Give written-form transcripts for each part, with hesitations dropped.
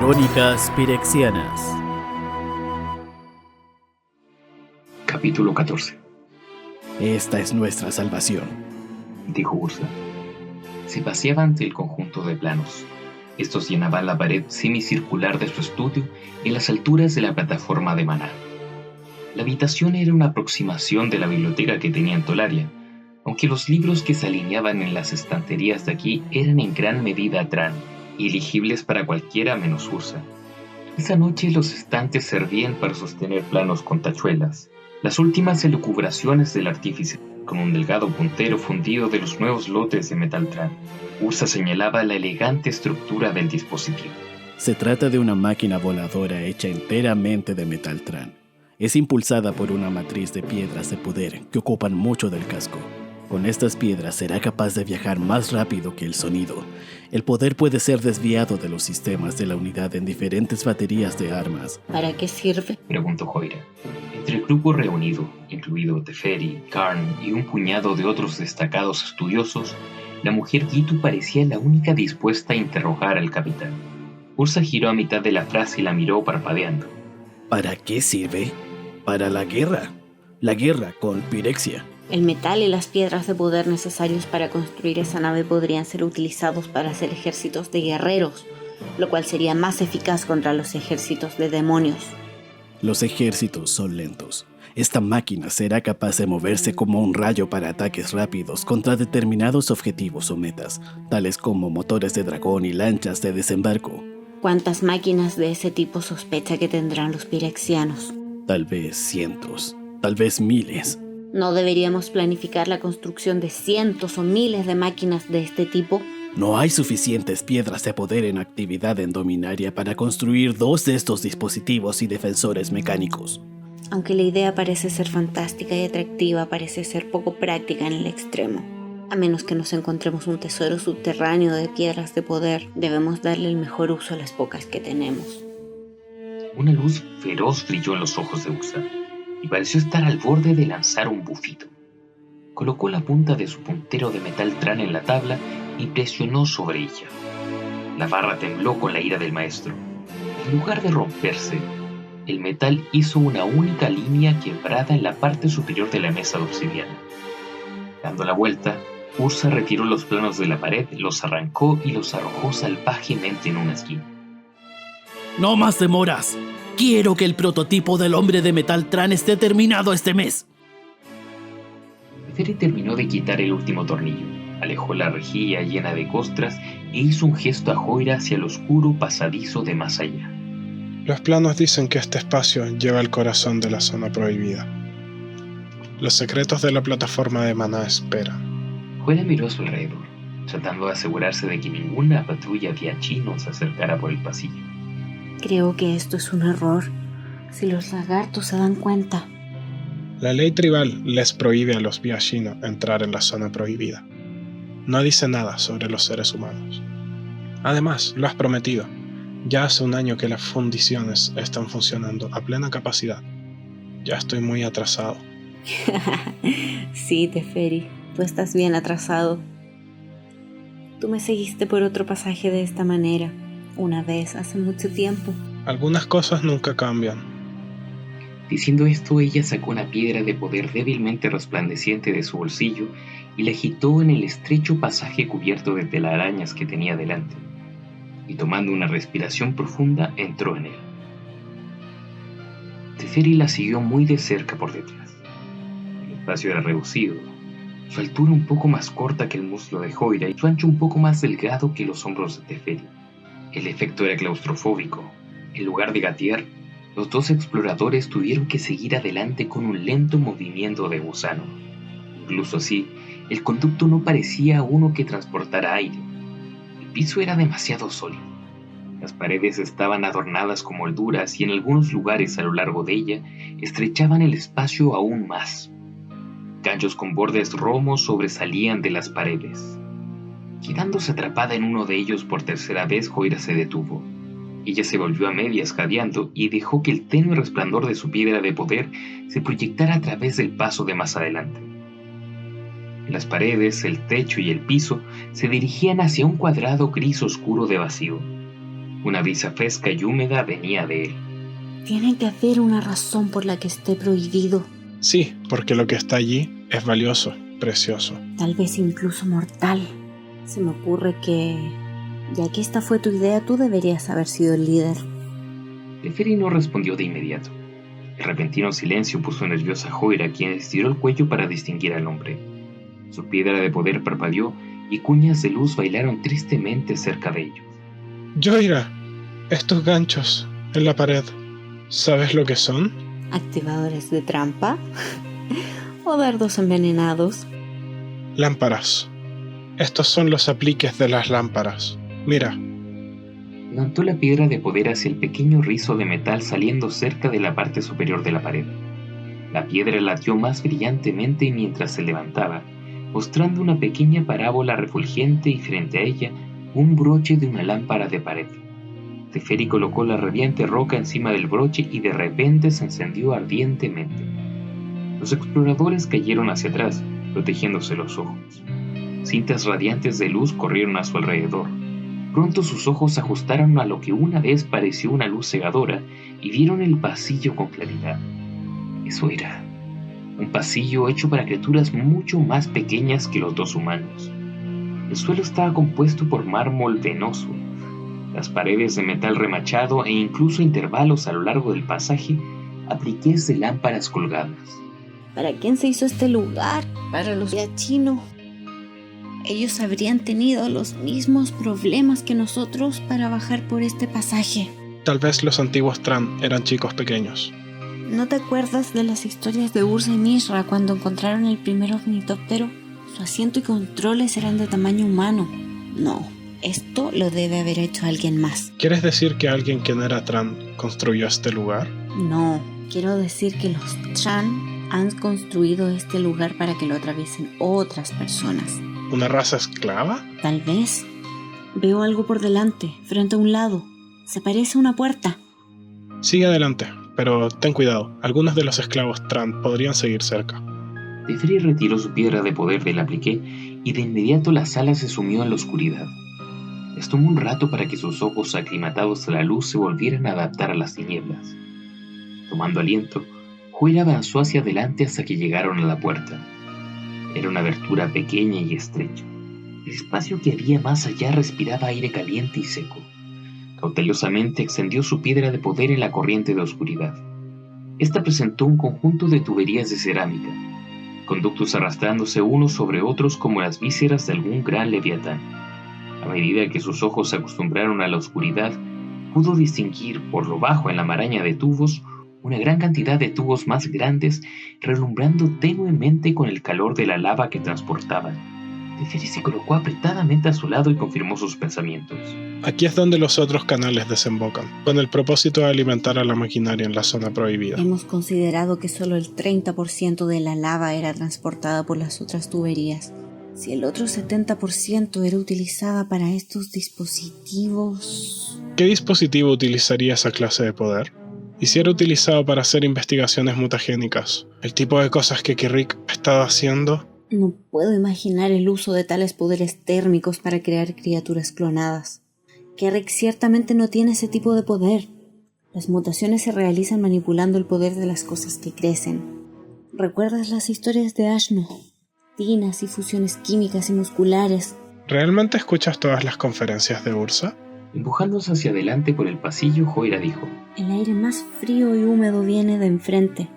Crónicas Pirexianas. Capítulo 14. Esta es nuestra salvación, dijo Ursa. Se paseaba ante el conjunto de planos. Estos llenaban la pared semicircular de su estudio en las alturas de la plataforma de Maná. La habitación era una aproximación de la biblioteca que tenía en Tolaria, aunque los libros que se alineaban en las estanterías de aquí eran en gran medida Tran y elegibles para cualquiera menos Ursa. Esa noche los estantes servían para sostener planos con tachuelas, las últimas elucubraciones del artífice, con un delgado puntero fundido de los nuevos lotes de metal Tran. Ursa señalaba la elegante estructura del dispositivo. Se trata de una máquina voladora hecha enteramente de metal Tran. Es impulsada por una matriz de piedras de poder que ocupan mucho del casco. Con estas piedras será capaz de viajar más rápido que el sonido. El poder puede ser desviado de los sistemas de la unidad en diferentes baterías de armas. ¿Para qué sirve?, preguntó Joira. Entre el grupo reunido, incluido Teferi, Karn y un puñado de otros destacados estudiosos, la mujer Gitu parecía la única dispuesta a interrogar al capitán. Ursa giró a mitad de la frase y la miró parpadeando. ¿Para qué sirve? Para la guerra. La guerra con Pirexia. El metal y las piedras de poder necesarios para construir esa nave podrían ser utilizados para hacer ejércitos de guerreros, lo cual sería más eficaz contra los ejércitos de demonios. Los ejércitos son lentos. Esta máquina será capaz de moverse como un rayo para ataques rápidos contra determinados objetivos o metas, tales como motores de dragón y lanchas de desembarco. ¿Cuántas máquinas de ese tipo sospecha que tendrán los pirexianos? Tal vez cientos, tal vez miles. ¿No deberíamos planificar la construcción de cientos o miles de máquinas de este tipo? No hay suficientes piedras de poder en actividad en Dominaria para construir 2 de estos dispositivos y defensores mecánicos. Aunque la idea parece ser fantástica y atractiva, parece ser poco práctica en el extremo. A menos que nos encontremos un tesoro subterráneo de piedras de poder, debemos darle el mejor uso a las pocas que tenemos. Una luz feroz brilló en los ojos de Ursa y pareció estar al borde de lanzar un bufido. Colocó la punta de su puntero de metal Tran en la tabla y presionó sobre ella. La barra tembló con la ira del maestro. En lugar de romperse, el metal hizo una única línea quebrada en la parte superior de la mesa de obsidiana. Dando la vuelta, Ursa retiró los planos de la pared, los arrancó y los arrojó salvajemente en una esquina. ¡No más demoras! ¡Quiero que el prototipo del hombre de metal Tran esté terminado este mes! Teferi terminó de quitar el último tornillo, alejó la rejilla llena de costras e hizo un gesto a Joira hacia el oscuro pasadizo de más allá. Los planos dicen que este espacio lleva al corazón de la zona prohibida. Los secretos de la plataforma de Maná esperan. Joira miró a su alrededor, tratando de asegurarse de que ninguna patrulla viachino se acercara por el pasillo. Creo que esto es un error. Si los lagartos se dan cuenta. La ley tribal les prohíbe a los viachino entrar en la zona prohibida. No dice nada sobre los seres humanos. Además, lo has prometido. Ya hace un año que las fundiciones están funcionando a plena capacidad. Ya estoy muy atrasado. Sí, Teferi, tú estás bien atrasado. Tú me seguiste por otro pasaje de esta manera, una vez hace mucho tiempo. Algunas cosas nunca cambian. Diciendo esto, ella sacó una piedra de poder débilmente resplandeciente de su bolsillo y la agitó en el estrecho pasaje cubierto de telarañas que tenía delante. Y tomando una respiración profunda, entró en él. Teferi la siguió muy de cerca por detrás. El espacio era reducido, su altura un poco más corta que el muslo de Joira y su ancho un poco más delgado que los hombros de Teferi. El efecto era claustrofóbico. En lugar de gatear, los 2 exploradores tuvieron que seguir adelante con un lento movimiento de gusano. Incluso así, el conducto no parecía uno que transportara aire. El piso era demasiado sólido. Las paredes estaban adornadas con molduras y en algunos lugares a lo largo de ella estrechaban el espacio aún más. Ganchos con bordes romos sobresalían de las paredes. Quedándose atrapada en uno de ellos por tercera vez, Joira se detuvo. Ella se volvió a medias jadeando y dejó que el tenue resplandor de su piedra de poder se proyectara a través del paso de más adelante. Las paredes, el techo y el piso se dirigían hacia un cuadrado gris oscuro de vacío. Una brisa fresca y húmeda venía de él. Tiene que haber una razón por la que esté prohibido. Sí, porque lo que está allí es valioso, precioso. Tal vez incluso mortal. Se me ocurre que, ya que esta fue tu idea, tú deberías haber sido el líder. Teferi no respondió de inmediato. El repentino silencio puso nerviosa a Joira, quien estiró el cuello para distinguir al hombre. Su piedra de poder parpadeó y cuñas de luz bailaron tristemente cerca de ellos. Joira, estos ganchos en la pared, ¿sabes lo que son? ¿Activadores de trampa? ¿O dardos envenenados? Lámparas. Estos son los apliques de las lámparas. Mira. Levantó la piedra de poder hacia el pequeño rizo de metal saliendo cerca de la parte superior de la pared. La piedra latió más brillantemente mientras se levantaba, mostrando una pequeña parábola refulgente y frente a ella un broche de una lámpara de pared. Teferi colocó la radiante roca encima del broche y de repente se encendió ardientemente. Los exploradores cayeron hacia atrás, protegiéndose los ojos. Cintas radiantes de luz corrieron a su alrededor. Pronto sus ojos se ajustaron a lo que una vez pareció una luz cegadora y vieron el pasillo con claridad. Eso era un pasillo hecho para criaturas mucho más pequeñas que los dos humanos. El suelo estaba compuesto por mármol venoso. Las paredes de metal remachado e incluso intervalos a lo largo del pasaje, apliques de lámparas colgadas. ¿Para quién se hizo este lugar? Para los Yachino. Ellos habrían tenido los mismos problemas que nosotros para bajar por este pasaje. Tal vez los antiguos Tran eran chicos pequeños. ¿No te acuerdas de las historias de Ursa y Mishra cuando encontraron el primer ornitóptero? Su asiento y controles eran de tamaño humano. No, esto lo debe haber hecho alguien más. ¿Quieres decir que alguien que no era Tran construyó este lugar? No, quiero decir que los Tran han construido este lugar para que lo atraviesen otras personas. ¿Una raza esclava? Tal vez. Veo algo por delante, frente a un lado. Se parece a una puerta. Sigue adelante, pero ten cuidado. Algunos de los esclavos Tran podrían seguir cerca. Teferi retiró su piedra de poder del apliqué y de inmediato la sala se sumió en la oscuridad. Les tomó un rato para que sus ojos aclimatados a la luz se volvieran a adaptar a las tinieblas. Tomando aliento, Joira avanzó hacia adelante hasta que llegaron a la puerta. Era una abertura pequeña y estrecha. El espacio que había más allá respiraba aire caliente y seco. Cautelosamente extendió su piedra de poder en la corriente de oscuridad. Esta presentó un conjunto de tuberías de cerámica, conductos arrastrándose unos sobre otros como las vísceras de algún gran leviatán. A medida que sus ojos se acostumbraron a la oscuridad, pudo distinguir por lo bajo en la maraña de tubos una gran cantidad de tubos más grandes relumbrando tenuemente con el calor de la lava que transportaban. Teferi se colocó apretadamente a su lado y confirmó sus pensamientos. Aquí es donde los otros canales desembocan, con el propósito de alimentar a la maquinaria en la zona prohibida. Hemos considerado que solo el 30% de la lava era transportada por las otras tuberías. Si el otro 70% era utilizada para estos dispositivos... ¿Qué dispositivo utilizaría esa clase de poder? ¿Y si era utilizado para hacer investigaciones mutagénicas? ¿El tipo de cosas que Kirik ha estado haciendo? No puedo imaginar el uso de tales poderes térmicos para crear criaturas clonadas. Kirik ciertamente no tiene ese tipo de poder. Las mutaciones se realizan manipulando el poder de las cosas que crecen. ¿Recuerdas las historias de Ashno? Tinas y fusiones químicas y musculares. ¿Realmente escuchas todas las conferencias de Ursa? Empujándose hacia adelante por el pasillo, Joira dijo: El aire más frío y húmedo viene de enfrente.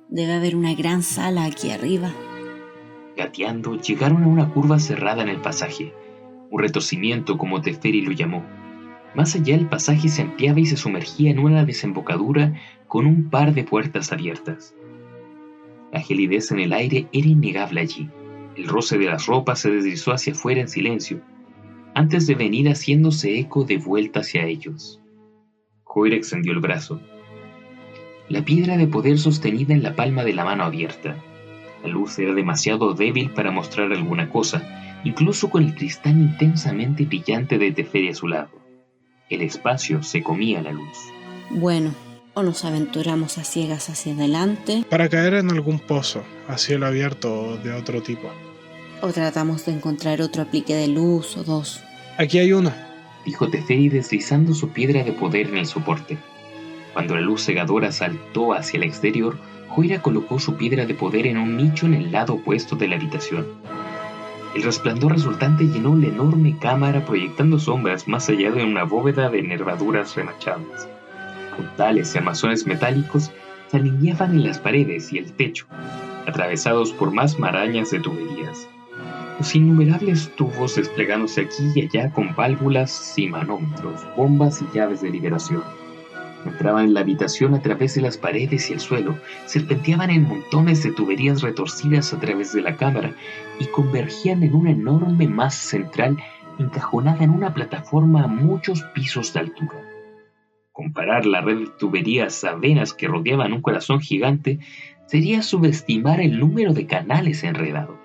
Debe haber una gran sala aquí arriba. Gateando, llegaron a una curva cerrada en el pasaje, un retorcimiento como Teferi lo llamó. Más allá el pasaje se ampliaba y se sumergía en una desembocadura con un par de puertas abiertas. La gelidez en el aire era innegable allí. El roce de las ropas se deslizó hacia afuera en silencio, antes de venir haciéndose eco de vuelta hacia ellos. Joira extendió el brazo. La piedra de poder sostenida en la palma de la mano abierta. La luz era demasiado débil para mostrar alguna cosa, incluso con el cristal intensamente brillante de Teferi a su lado. El espacio se comía la luz. Bueno, o nos aventuramos a ciegas hacia adelante, Para caer en algún pozo, a cielo abierto o de otro tipo. o tratamos de encontrar otro aplique de luz o dos. Aquí hay uno. dijo Teferi deslizando su piedra de poder en el soporte. Cuando la luz cegadora saltó hacia el exterior, Joira colocó su piedra de poder en un nicho en el lado opuesto de la habitación. El resplandor resultante llenó la enorme cámara proyectando sombras más allá de una bóveda de nervaduras remachadas. Puntales y armazones metálicos se alineaban en las paredes y el techo, atravesados por más marañas de tuberías. Los innumerables tubos desplegándose aquí y allá con válvulas y manómetros, bombas y llaves de liberación. Entraban en la habitación a través de las paredes y el suelo, serpenteaban en montones de tuberías retorcidas a través de la cámara y convergían en una enorme masa central encajonada en una plataforma a muchos pisos de altura. Comparar la red de tuberías a venas que rodeaban un corazón gigante sería subestimar el número de canales enredados.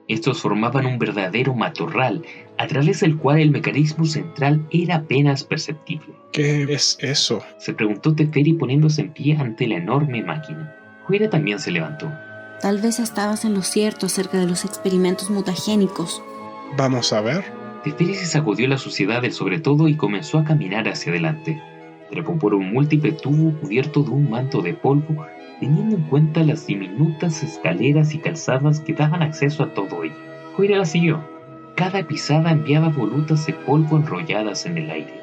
Estos formaban un verdadero matorral, a través del cual el mecanismo central era apenas perceptible. ¿Qué es eso? Se preguntó Teferi poniéndose en pie ante la enorme máquina. Joira también se levantó. Tal vez estabas en lo cierto acerca de los experimentos mutagénicos. Vamos a ver. Teferi se sacudió la suciedad del sobretodo y comenzó a caminar hacia adelante. Trepó por un múltiple tubo cubierto de un manto de polvo, teniendo en cuenta las diminutas escaleras y calzadas que daban acceso a todo ello. Joira la siguió. Cada pisada enviaba volutas de polvo enrolladas en el aire.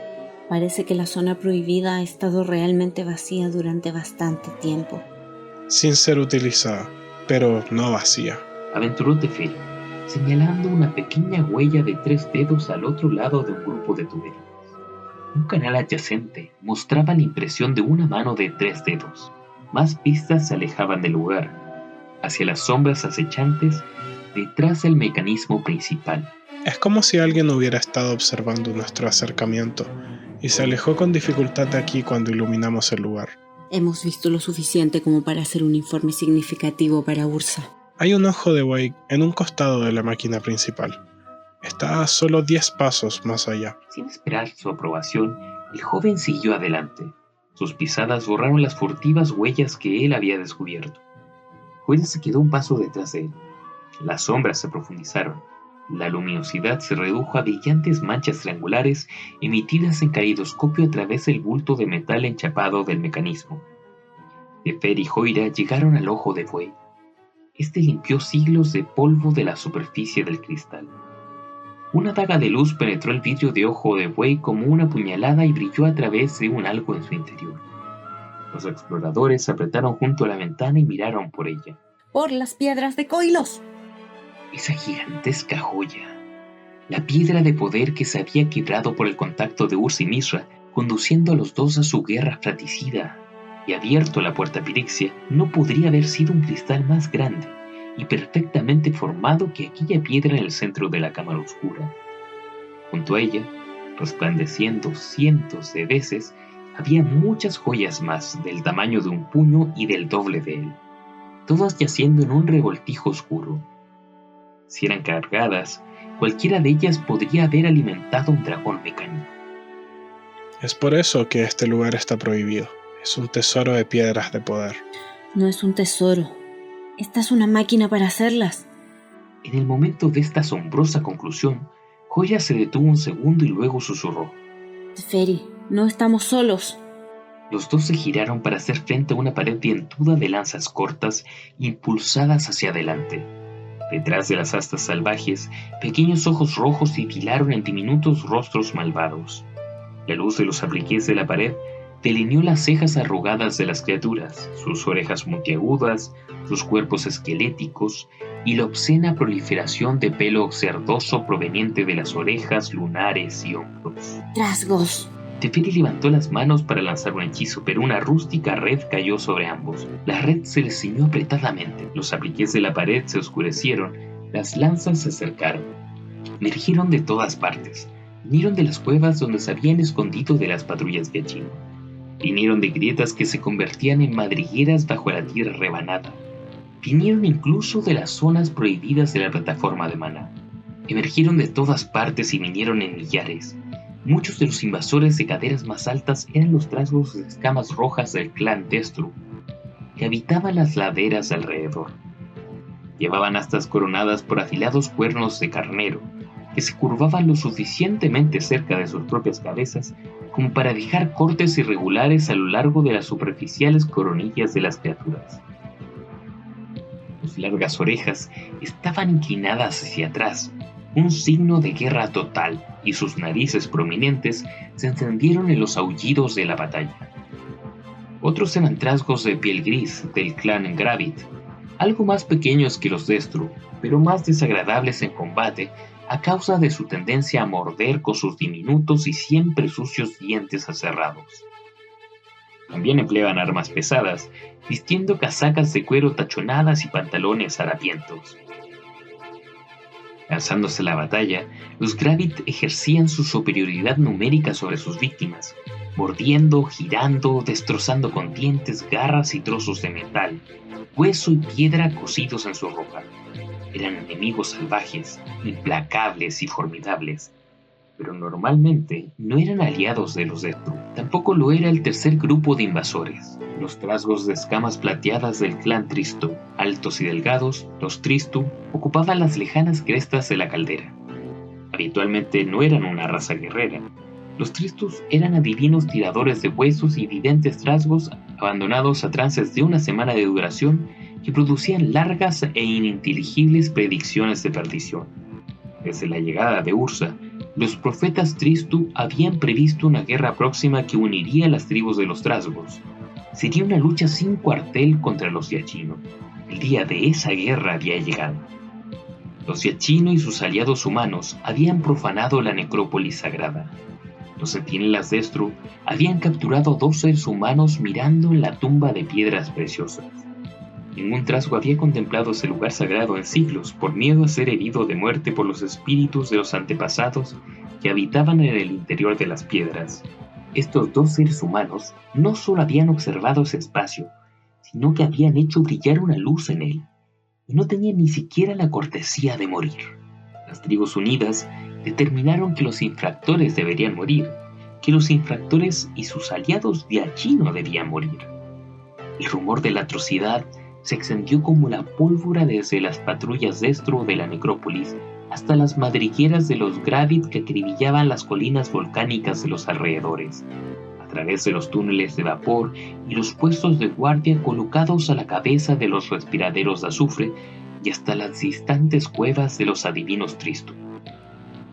Parece que la zona prohibida ha estado realmente vacía durante bastante tiempo. Sin ser utilizada, pero no vacía. Aventuró Teferi, señalando una pequeña huella de 3 dedos al otro lado de un grupo de tuberías. Un canal adyacente mostraba la impresión de una mano de 3 dedos. Más pistas se alejaban del lugar, hacia las sombras acechantes detrás del mecanismo principal. Es como si alguien hubiera estado observando nuestro acercamiento y se alejó con dificultad de aquí cuando iluminamos el lugar. Hemos visto lo suficiente como para hacer un informe significativo para Ursa. Hay un ojo de buey en un costado de la máquina principal. Está a solo 10 pasos más allá. Sin esperar su aprobación, el joven siguió adelante. Sus pisadas borraron las furtivas huellas que él había descubierto. Joira se quedó un paso detrás de él. Las sombras se profundizaron. La luminosidad se redujo a brillantes manchas triangulares emitidas en caleidoscopio a través del bulto de metal enchapado del mecanismo. Teferi y Joira llegaron al ojo de buey. Este limpió siglos de polvo de la superficie del cristal. Una daga de luz penetró el vidrio de ojo de buey como una puñalada y brilló a través de un algo en su interior. Los exploradores se apretaron junto a la ventana y miraron por ella. ¡Por las piedras de Koilos! Esa gigantesca joya, la piedra de poder que se había quebrado por el contacto de Ursa y Mishra, conduciendo a los dos a su guerra fratricida, y abierto la puerta Pirexia, no podría haber sido un cristal más grande y perfectamente formado que aquella piedra en el centro de la cámara oscura. Junto a ella, resplandeciendo cientos de veces, había muchas joyas más del tamaño de un puño y del doble de él, todas yaciendo en un revoltijo oscuro. Si eran cargadas, cualquiera de ellas podría haber alimentado un dragón mecánico. Es por eso que este lugar está prohibido. Es un tesoro de piedras de poder. No es un tesoro. Esta es una máquina para hacerlas. En el momento de esta asombrosa conclusión, Joira se detuvo un segundo y luego susurró. Teferi, no estamos solos. Los dos se giraron para hacer frente a una pared dientuda de lanzas cortas impulsadas hacia adelante. Detrás de las astas salvajes, pequeños ojos rojos titilaron en diminutos rostros malvados. La luz de los apliques de la pared delineó las cejas arrugadas de las criaturas, sus orejas montiagudas, sus cuerpos esqueléticos y la obscena proliferación de pelo cerdoso proveniente de las orejas, lunares y hombros. ¡Trasgos! Teferi levantó las manos para lanzar un hechizo, pero una rústica red cayó sobre ambos. La red se les ciñó apretadamente. Los apliques de la pared se oscurecieron. Las lanzas se acercaron. Emergieron de todas partes. Vinieron de las cuevas donde se habían escondido de las patrullas Gyatjin. Vinieron de grietas que se convertían en madrigueras bajo la tierra rebanada. Vinieron incluso de las zonas prohibidas de la plataforma de Maná. Emergieron de todas partes y vinieron en millares. Muchos de los invasores de caderas más altas eran los trasgos de escamas rojas del clan Destru, que habitaban las laderas alrededor. Llevaban astas coronadas por afilados cuernos de carnero, que se curvaban lo suficientemente cerca de sus propias cabezas como para dejar cortes irregulares a lo largo de las superficiales coronillas de las criaturas. Sus largas orejas estaban inclinadas hacia atrás, un signo de guerra total, y sus narices prominentes se encendieron en los aullidos de la batalla. Otros eran trasgos de piel gris del clan Gravit, algo más pequeños que los Destru, pero más desagradables en combate a causa de su tendencia a morder con sus diminutos y siempre sucios dientes aserrados. También empleaban armas pesadas, vistiendo casacas de cuero tachonadas y pantalones harapientos. Alzándose la batalla, los Gravit ejercían su superioridad numérica sobre sus víctimas, mordiendo, girando, destrozando con dientes, garras y trozos de metal, hueso y piedra cosidos en su ropa. Eran enemigos salvajes, implacables y formidables, pero normalmente no eran aliados de los Destru. Tampoco lo era el tercer grupo de invasores, los trasgos de escamas plateadas del clan Tristu. Altos y delgados, los Tristu ocupaban las lejanas crestas de la caldera. Habitualmente no eran una raza guerrera. Los Tristus eran adivinos tiradores de huesos y videntes trasgos abandonados a trances de una semana de duración que producían largas e ininteligibles predicciones de perdición. Desde la llegada de Ursa, los profetas Tristu habían previsto una guerra próxima que uniría a las tribus de los trasgos. Sería una lucha sin cuartel contra los Yachino. El día de esa guerra había llegado. Los Yachino y sus aliados humanos habían profanado la necrópolis sagrada. Los centinelas Destru habían capturado a 2 seres humanos mirando en la tumba de piedras preciosas. Ningún trasgo había contemplado ese lugar sagrado en siglos por miedo a ser herido de muerte por los espíritus de los antepasados que habitaban en el interior de las piedras. Estos 2 seres humanos no solo habían observado ese espacio, sino que habían hecho brillar una luz en él, y no tenían ni siquiera la cortesía de morir. Las tribus unidas determinaron que los infractores deberían morir, que los infractores y sus aliados Yachino debían morir. El rumor de la atrocidad se extendió como la pólvora desde las patrullas Destru de la necrópolis hasta las madrigueras de los Gravit que acribillaban las colinas volcánicas de los alrededores, a través de los túneles de vapor y los puestos de guardia colocados a la cabeza de los respiraderos de azufre y hasta las distantes cuevas de los adivinos Tristu.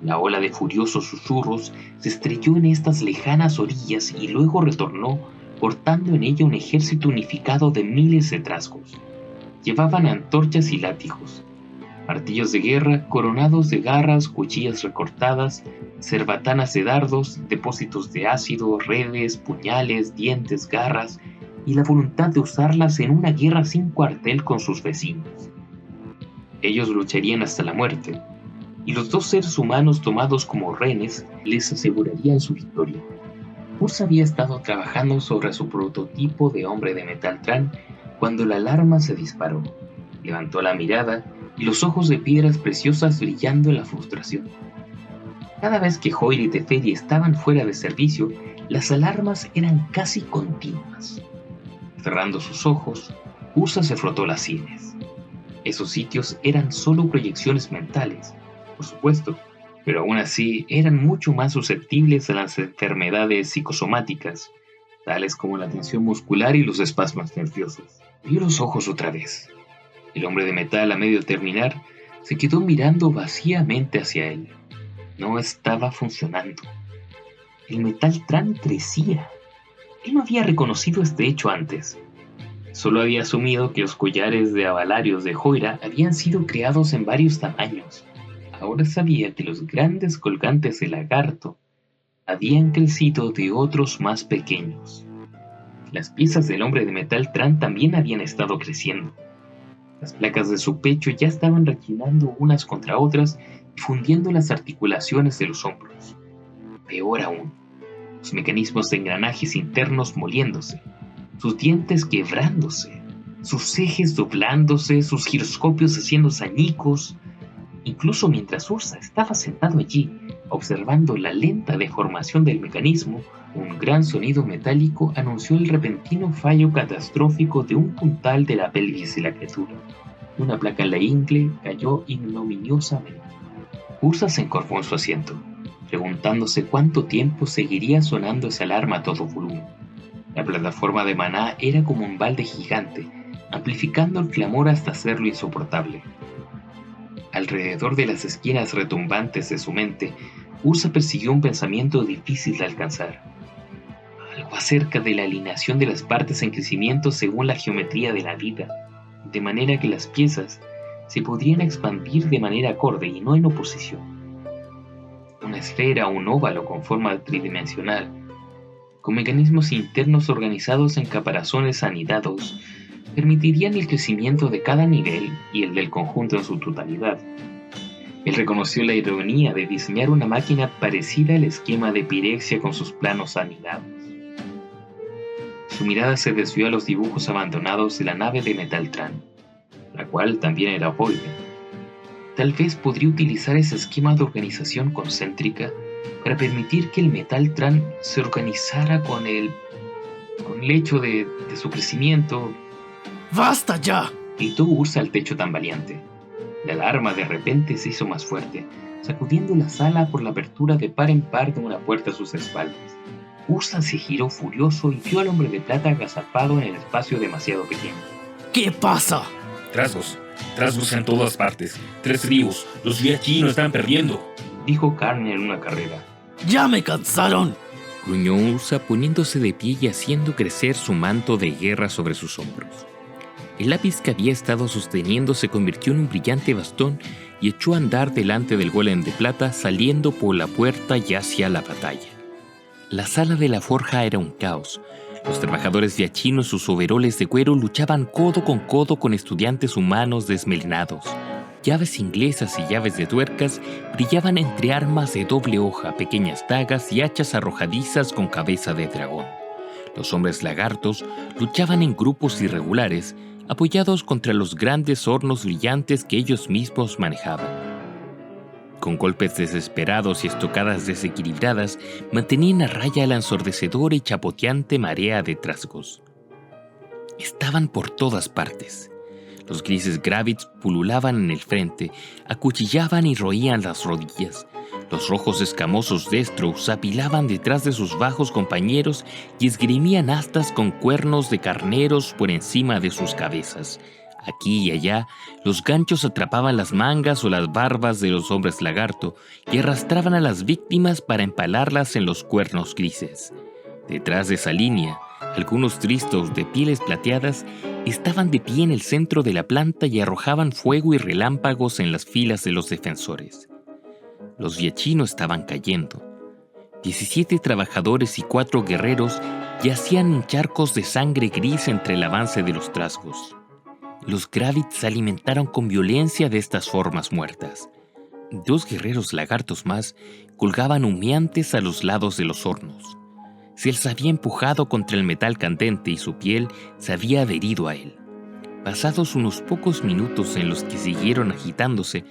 La ola de furiosos susurros se estrelló en estas lejanas orillas y luego retornó, portando en ella un ejército unificado de miles de trasgos. Llevaban antorchas y látigos, martillos de guerra coronados de garras, cuchillas recortadas, cerbatanas de dardos, depósitos de ácido, redes, puñales, dientes, garras, y la voluntad de usarlas en una guerra sin cuartel con sus vecinos. Ellos lucharían hasta la muerte, y los 2 seres humanos tomados como rehenes les asegurarían su victoria. Ursa había estado trabajando sobre su prototipo de hombre de metal Tran cuando la alarma se disparó. Levantó la mirada y los ojos de piedras preciosas brillando en la frustración. Cada vez que Hoyle y Teferi estaban fuera de servicio, las alarmas eran casi continuas. Cerrando sus ojos, Ursa se frotó las sienes. Esos sitios eran solo proyecciones mentales, por supuesto, pero aún así eran mucho más susceptibles a las enfermedades psicosomáticas, tales como la tensión muscular y los espasmos nerviosos. Vio los ojos otra vez. El hombre de metal, a medio terminar, se quedó mirando vacíamente hacia él. No estaba funcionando. El metal Tran crecía. Él no había reconocido este hecho antes. Solo había asumido que los collares de avalarios de Joira habían sido creados en varios tamaños. Ahora sabía que los grandes colgantes de lagarto habían crecido de otros más pequeños. Las piezas del hombre de metal Tran también habían estado creciendo. Las placas de su pecho ya estaban rechinando unas contra otras y fundiendo las articulaciones de los hombros. Peor aún, los mecanismos de engranajes internos moliéndose, sus dientes quebrándose, sus ejes doblándose, sus giroscopios haciendo añicos. Incluso mientras Ursa estaba sentado allí, observando la lenta deformación del mecanismo, un gran sonido metálico anunció el repentino fallo catastrófico de un puntal de la pelvis de la criatura. Una placa en la ingle cayó ignominiosamente. Ursa se encorvó en su asiento, preguntándose cuánto tiempo seguiría sonando esa alarma a todo volumen. La plataforma de Maná era como un balde gigante, amplificando el clamor hasta hacerlo insoportable. Alrededor de las esquinas retumbantes de su mente, Ursa persiguió un pensamiento difícil de alcanzar. Algo acerca de la alineación de las partes en crecimiento según la geometría de la vida, de manera que las piezas se podrían expandir de manera acorde y no en oposición. Una esfera o un óvalo con forma tridimensional, con mecanismos internos organizados en caparazones anidados, permitirían el crecimiento de cada nivel y el del conjunto en su totalidad. Él reconoció la ironía de diseñar una máquina parecida al esquema de Pirexia con sus planos anidados. Su mirada se desvió a los dibujos abandonados de la nave de Metaltran, la cual también era ovoide. Tal vez podría utilizar ese esquema de organización concéntrica para permitir que el Metaltran se organizara con el hecho de su crecimiento. ¡Basta ya! Gritó Ursa al techo tambaleante. La alarma de repente se hizo más fuerte, sacudiendo la sala por la apertura de par en par de una puerta a sus espaldas. Ursa se giró furioso y vio al hombre de plata agazapado en el espacio demasiado pequeño. ¿Qué pasa? Trasgos en todas partes. 3 tribus. Los viachinos están perdiendo, dijo Carne en una carrera. ¡Ya me cansaron! Gruñó Ursa poniéndose de pie y haciendo crecer su manto de guerra sobre sus hombros. El lápiz que había estado sosteniendo se convirtió en un brillante bastón y echó a andar delante del golem de plata, saliendo por la puerta y hacia la batalla. La sala de la forja era un caos. Los trabajadores viachinos, sus overoles de cuero, luchaban codo con estudiantes humanos desmelenados. Llaves inglesas y llaves de tuercas brillaban entre armas de doble hoja, pequeñas dagas y hachas arrojadizas con cabeza de dragón. Los hombres lagartos luchaban en grupos irregulares, apoyados contra los grandes hornos brillantes que ellos mismos manejaban. Con golpes desesperados y estocadas desequilibradas, mantenían a raya la ensordecedora y chapoteante marea de trasgos. Estaban por todas partes. Los grises Gravits pululaban en el frente, acuchillaban y roían las rodillas. Los rojos escamosos Destros apilaban detrás de sus bajos compañeros y esgrimían astas con cuernos de carneros por encima de sus cabezas. Aquí y allá, los ganchos atrapaban las mangas o las barbas de los hombres lagarto y arrastraban a las víctimas para empalarlas en los cuernos grises. Detrás de esa línea, algunos tristos de pieles plateadas estaban de pie en el centro de la planta y arrojaban fuego y relámpagos en las filas de los defensores. Los viachinos estaban cayendo. 17 trabajadores y 4 guerreros yacían en charcos de sangre gris entre el avance de los trasgos. Los Gravits se alimentaron con violencia de estas formas muertas. 2 guerreros lagartos más colgaban humeantes a los lados de los hornos. Se les había empujado contra el metal candente y su piel se había adherido a él. Pasados unos pocos minutos en los que siguieron agitándose,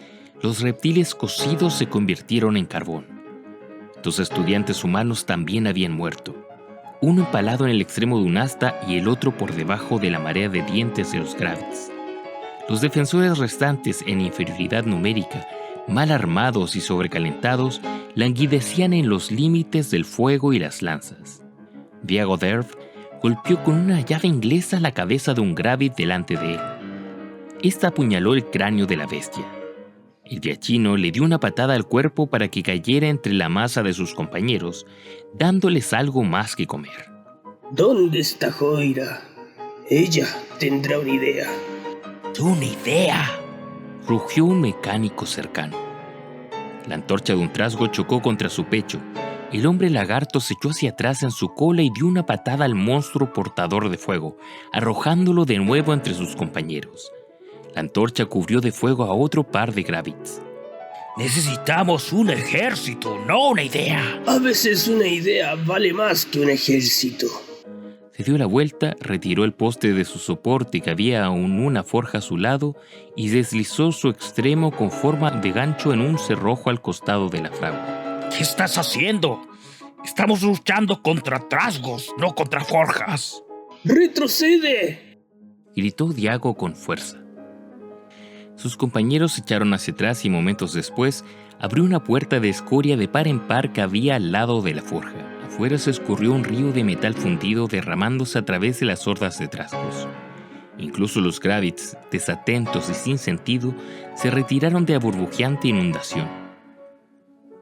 los reptiles cocidos se convirtieron en carbón. 2 estudiantes humanos también habían muerto. Uno empalado en el extremo de un asta y el otro por debajo de la marea de dientes de los Gravits. Los defensores restantes en inferioridad numérica, mal armados y sobrecalentados, languidecían en los límites del fuego y las lanzas. Diago Derv golpeó con una llave inglesa la cabeza de un Gravit delante de él. Esta apuñaló el cráneo de la bestia. El viachino le dio una patada al cuerpo para que cayera entre la masa de sus compañeros, dándoles algo más que comer. ¿Dónde está Joira? Ella tendrá una idea. ¿Una idea?, rugió un mecánico cercano. La antorcha de un trasgo chocó contra su pecho. El hombre lagarto se echó hacia atrás en su cola y dio una patada al monstruo portador de fuego, arrojándolo de nuevo entre sus compañeros. La antorcha cubrió de fuego a otro par de Gravits. Necesitamos un ejército, no una idea. A veces una idea vale más que un ejército. Se dio la vuelta, retiró el poste de su soporte que había aún una forja a su lado y deslizó su extremo con forma de gancho en un cerrojo al costado de la fragua. ¿Qué estás haciendo? Estamos luchando contra trasgos, no contra forjas. ¡Retrocede!, gritó Diago con fuerza. Sus compañeros se echaron hacia atrás y momentos después abrió una puerta de escoria de par en par que había al lado de la forja. Afuera se escurrió un río de metal fundido derramándose a través de las hordas de trasgos. Incluso los Gravits, desatentos y sin sentido, se retiraron de la burbujeante inundación.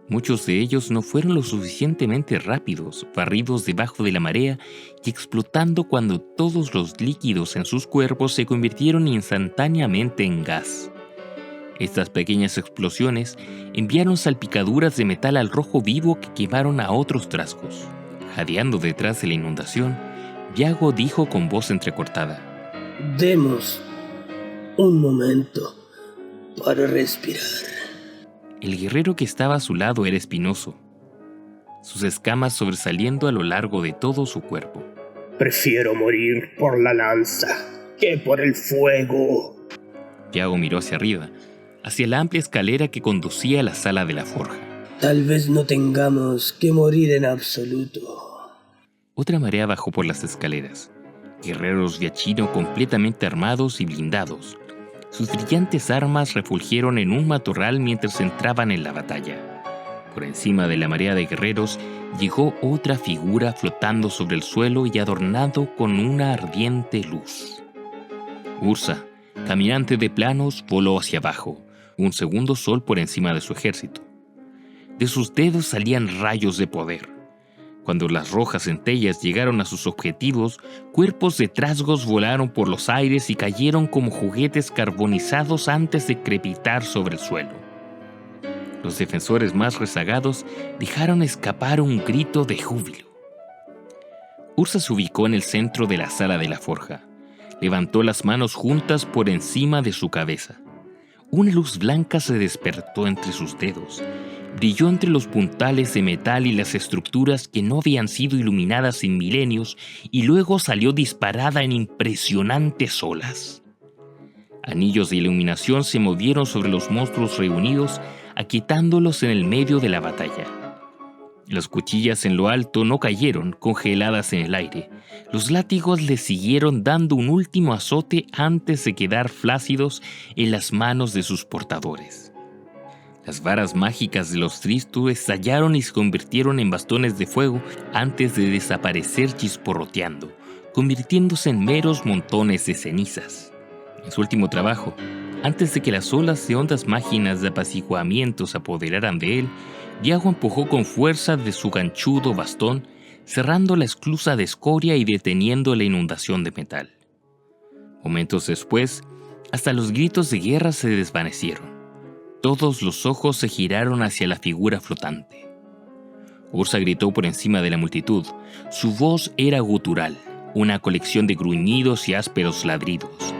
Muchos de ellos no fueron lo suficientemente rápidos, barridos debajo de la marea y explotando cuando todos los líquidos en sus cuerpos se convirtieron instantáneamente en gas. Estas pequeñas explosiones enviaron salpicaduras de metal al rojo vivo que quemaron a otros trasgos. Jadeando detrás de la inundación, Yago dijo con voz entrecortada: Demos un momento para respirar. El guerrero que estaba a su lado era espinoso, sus escamas sobresaliendo a lo largo de todo su cuerpo. Prefiero morir por la lanza que por el fuego. Yago miró hacia arriba, hacia la amplia escalera que conducía a la sala de la forja. Tal vez no tengamos que morir en absoluto. Otra marea bajó por las escaleras. Guerreros viachino completamente armados y blindados. Sus brillantes armas refulgieron en un matorral mientras entraban en la batalla. Por encima de la marea de guerreros llegó otra figura flotando sobre el suelo y adornado con una ardiente luz. Ursa, caminante de planos, voló hacia abajo, un segundo sol por encima de su ejército. De sus dedos salían rayos de poder. Cuando las rojas centellas llegaron a sus objetivos, cuerpos de trasgos volaron por los aires y cayeron como juguetes carbonizados antes de crepitar sobre el suelo. Los defensores más rezagados dejaron escapar un grito de júbilo. Ursa se ubicó en el centro de la sala de la forja. Levantó las manos juntas por encima de su cabeza. Una luz blanca se despertó entre sus dedos. Brilló entre los puntales de metal y las estructuras que no habían sido iluminadas en milenios y luego salió disparada en impresionantes olas. Anillos de iluminación se movieron sobre los monstruos reunidos, aquietándolos en el medio de la batalla. Las cuchillas en lo alto no cayeron, congeladas en el aire. Los látigos les siguieron dando un último azote antes de quedar flácidos en las manos de sus portadores. Las varas mágicas de los Tristu estallaron y se convirtieron en bastones de fuego antes de desaparecer chisporroteando, convirtiéndose en meros montones de cenizas. En su último trabajo, antes de que las olas de ondas máginas de apaciguamiento se apoderaran de él, Yago empujó con fuerza de su ganchudo bastón, cerrando la esclusa de escoria y deteniendo la inundación de metal. Momentos después, hasta los gritos de guerra se desvanecieron. Todos los ojos se giraron hacia la figura flotante. Ursa gritó por encima de la multitud. Su voz era gutural, una colección de gruñidos y ásperos ladridos.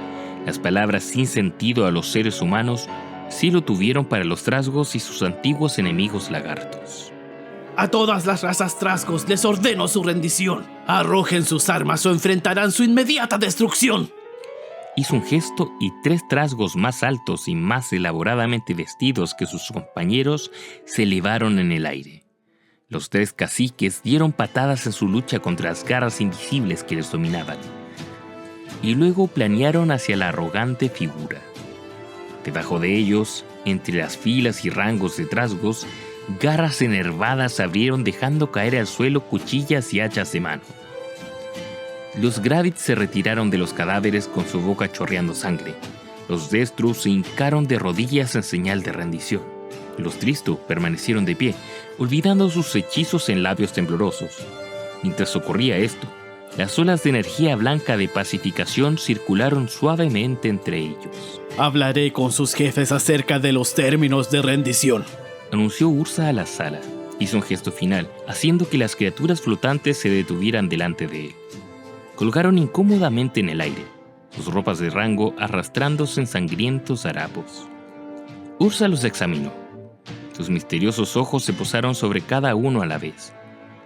Las palabras sin sentido a los seres humanos sí lo tuvieron para los trasgos y sus antiguos enemigos lagartos. A todas las razas trasgos les ordeno su rendición. Arrojen sus armas o enfrentarán su inmediata destrucción. Hizo un gesto y 3 trasgos más altos y más elaboradamente vestidos que sus compañeros se elevaron en el aire. Los 3 caciques dieron patadas en su lucha contra las garras invisibles que les dominaban. Y luego planearon hacia la arrogante figura. Debajo de ellos, entre las filas y rangos de trasgos, garras enervadas se abrieron dejando caer al suelo cuchillas y hachas de mano. Los Gravits se retiraron de los cadáveres con su boca chorreando sangre. Los Destrus se hincaron de rodillas en señal de rendición. Los Tristu permanecieron de pie, olvidando sus hechizos en labios temblorosos. Mientras ocurría esto, las olas de energía blanca de pacificación circularon suavemente entre ellos. Hablaré con sus jefes acerca de los términos de rendición, anunció Ursa a la sala. Hizo un gesto final, haciendo que las criaturas flotantes se detuvieran delante de él. Colgaron incómodamente en el aire, sus ropas de rango arrastrándose en sangrientos harapos. Ursa los examinó. Sus misteriosos ojos se posaron sobre cada uno a la vez.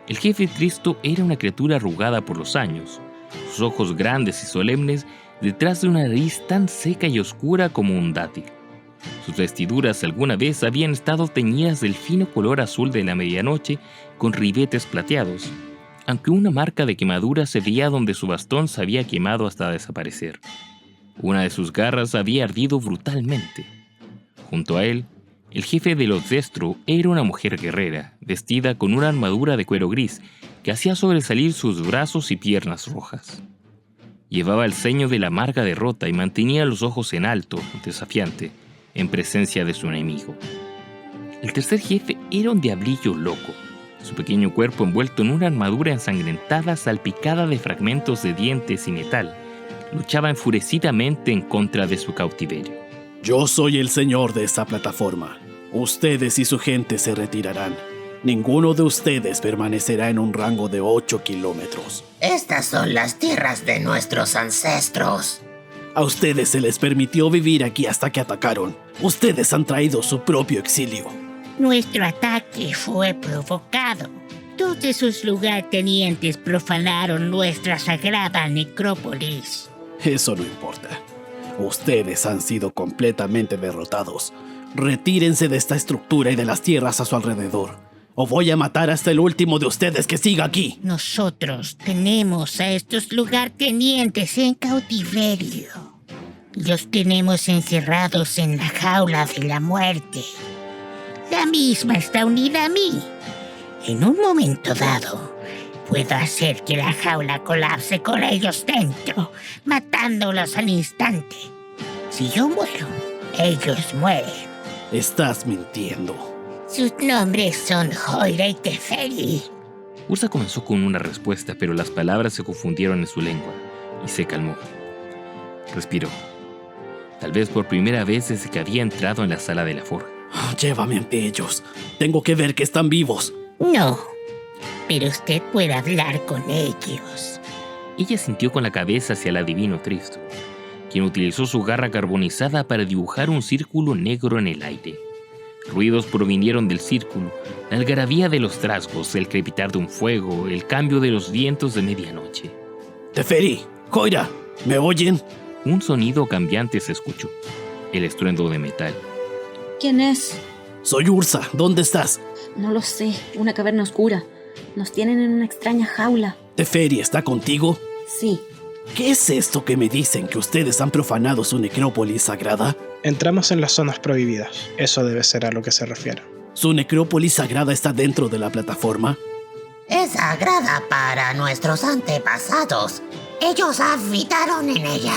El jefe Tristo era una criatura arrugada por los años, sus ojos grandes y solemnes detrás de una nariz tan seca y oscura como un dátil. Sus vestiduras alguna vez habían estado teñidas del fino color azul de la medianoche con ribetes plateados, aunque una marca de quemadura se veía donde su bastón se había quemado hasta desaparecer. Una de sus garras había ardido brutalmente. Junto a él, el jefe de los Destro era una mujer guerrera, vestida con una armadura de cuero gris que hacía sobresalir sus brazos y piernas rojas. Llevaba el ceño de la amarga derrota y mantenía los ojos en alto, desafiante, en presencia de su enemigo. El tercer jefe era un diablillo loco. Su pequeño cuerpo envuelto en una armadura ensangrentada salpicada de fragmentos de dientes y metal, luchaba enfurecidamente en contra de su cautiverio. Yo soy el señor de esta plataforma. Ustedes y su gente se retirarán. Ninguno de ustedes permanecerá en un rango de 8 kilómetros. Estas son las tierras de nuestros ancestros. A ustedes se les permitió vivir aquí hasta que atacaron. Ustedes han traído su propio exilio. Nuestro ataque fue provocado. Dos de sus lugartenientes profanaron nuestra sagrada necrópolis. Eso no importa. Ustedes han sido completamente derrotados. Retírense de esta estructura y de las tierras a su alrededor, o voy a matar hasta el último de ustedes que siga aquí. Nosotros tenemos a estos lugartenientes en cautiverio. Los tenemos encerrados en la jaula de la muerte. La misma está unida a mí. En un momento dado, puedo hacer que la jaula colapse con ellos dentro, matándolos al instante. Si yo muero, ellos mueren. Estás mintiendo. Sus nombres son Joira y Teferi. Ursa comenzó con una respuesta, pero las palabras se confundieron en su lengua y se calmó. Respiró. Tal vez por primera vez desde que había entrado en la sala de la forja. Llévame ante ellos. Tengo que ver que están vivos. No, pero usted puede hablar con ellos. Ella sintió con la cabeza hacia el adivino Tristo, quien utilizó su garra carbonizada para dibujar un círculo negro en el aire. Ruidos provinieron del círculo, la algarabía de los trasgos, el crepitar de un fuego, el cambio de los vientos de medianoche. Teferi, Joira, ¿me oyen? Un sonido cambiante se escuchó, el estruendo de metal. ¿Quién es? Soy Ursa, ¿dónde estás? No lo sé, una caverna oscura. Nos tienen en una extraña jaula. ¿Teferi está contigo? Sí. ¿Qué es esto que me dicen que ustedes han profanado su necrópolis sagrada? Entramos en las zonas prohibidas. Eso debe ser a lo que se refiere. ¿Su necrópolis sagrada está dentro de la plataforma? Es sagrada para nuestros antepasados. Ellos habitaron en ella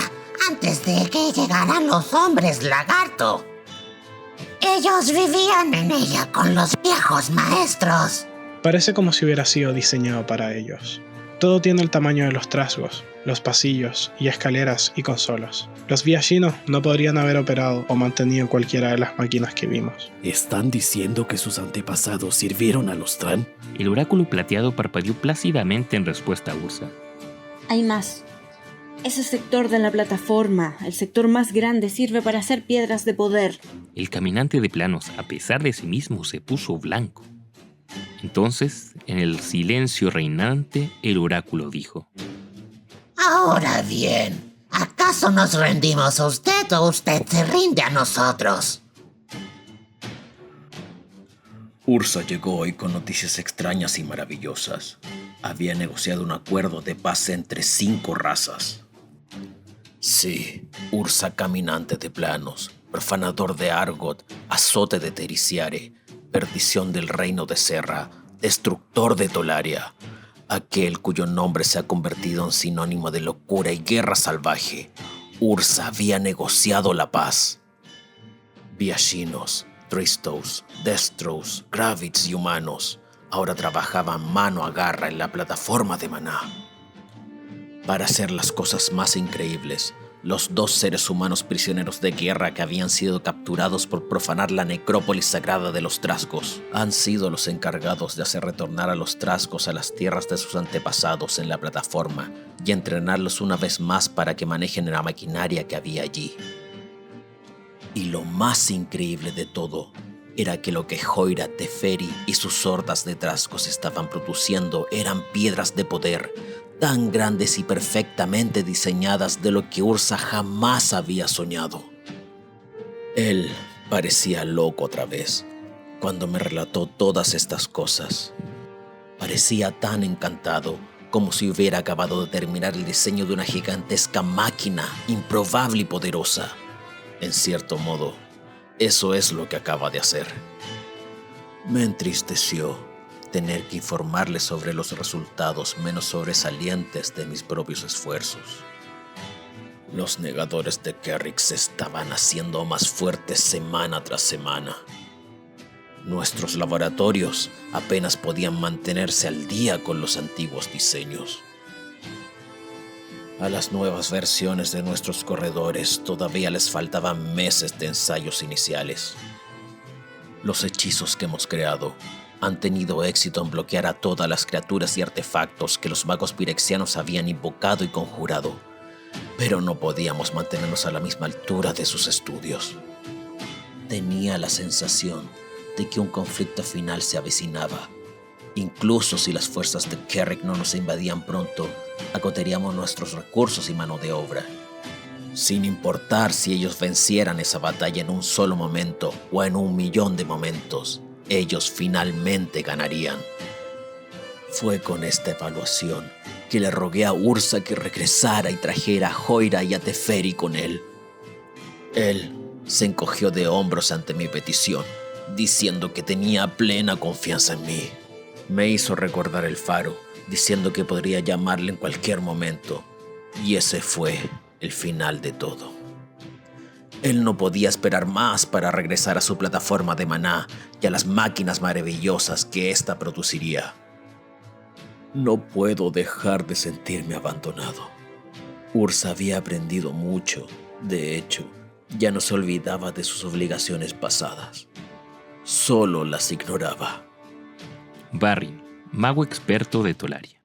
antes de que llegaran los hombres lagarto. Ellos vivían en ella con los viejos maestros. Parece como si hubiera sido diseñado para ellos. Todo tiene el tamaño de los trasgos, los pasillos y escaleras y consolas. Los Viashino no podrían haber operado o mantenido cualquiera de las máquinas que vimos. ¿Están diciendo que sus antepasados sirvieron a los Tran? El oráculo plateado parpadeó plácidamente en respuesta a Ursa. Hay más. Ese sector de la plataforma, el sector más grande, sirve para hacer piedras de poder. El caminante de planos, a pesar de sí mismo, se puso blanco. Entonces, en el silencio reinante, el oráculo dijo: Ahora bien, ¿acaso nos rendimos a usted o usted se rinde a nosotros? Ursa llegó hoy con noticias extrañas y maravillosas. Había negociado un acuerdo de paz entre 5 razas. Sí, Ursa caminante de planos, profanador de Argot, azote de Tericiare, perdición del reino de Serra, destructor de Tolaria, aquel cuyo nombre se ha convertido en sinónimo de locura y guerra salvaje. Ursa había negociado la paz. Viashinos, Tristos, Destros, Gravits y humanos ahora trabajaban mano a garra en la plataforma de Maná. Para hacer las cosas más increíbles, los 2 seres humanos prisioneros de guerra que habían sido capturados por profanar la necrópolis sagrada de los Trasgos han sido los encargados de hacer retornar a los Trasgos a las tierras de sus antepasados en la plataforma y entrenarlos una vez más para que manejen la maquinaria que había allí. Y lo más increíble de todo era que lo que Joira, Teferi y sus hordas de Trasgos estaban produciendo eran piedras de poder, tan grandes y perfectamente diseñadas de lo que Ursa jamás había soñado. Él parecía loco otra vez cuando me relató todas estas cosas. Parecía tan encantado como si hubiera acabado de terminar el diseño de una gigantesca máquina, improbable y poderosa. En cierto modo, eso es lo que acaba de hacer. Me entristeció tener que informarle sobre los resultados menos sobresalientes de mis propios esfuerzos. Los negadores de Kerrick se estaban haciendo más fuertes semana tras semana. Nuestros laboratorios apenas podían mantenerse al día con los antiguos diseños. A las nuevas versiones de nuestros corredores todavía les faltaban meses de ensayos iniciales. Los hechizos que hemos creado han tenido éxito en bloquear a todas las criaturas y artefactos que los magos pirexianos habían invocado y conjurado, pero no podíamos mantenernos a la misma altura de sus estudios. Tenía la sensación de que un conflicto final se avecinaba. Incluso si las fuerzas de Kerrick no nos invadían pronto, agotaríamos nuestros recursos y mano de obra. Sin importar si ellos vencieran esa batalla en un solo momento o en 1.000.000 de momentos, ellos finalmente ganarían. Fue con esta evaluación que le rogué a Ursa que regresara y trajera a Joira y a Teferi con él. Él se encogió de hombros ante mi petición, diciendo que tenía plena confianza en mí. Me hizo recordar el faro, diciendo que podría llamarle en cualquier momento, y ese fue el final de todo. Él no podía esperar más para regresar a su plataforma de maná y a las máquinas maravillosas que ésta produciría. No puedo dejar de sentirme abandonado. Ursa había aprendido mucho. De hecho, ya no se olvidaba de sus obligaciones pasadas. Solo las ignoraba. Barry, mago experto de Tolaria.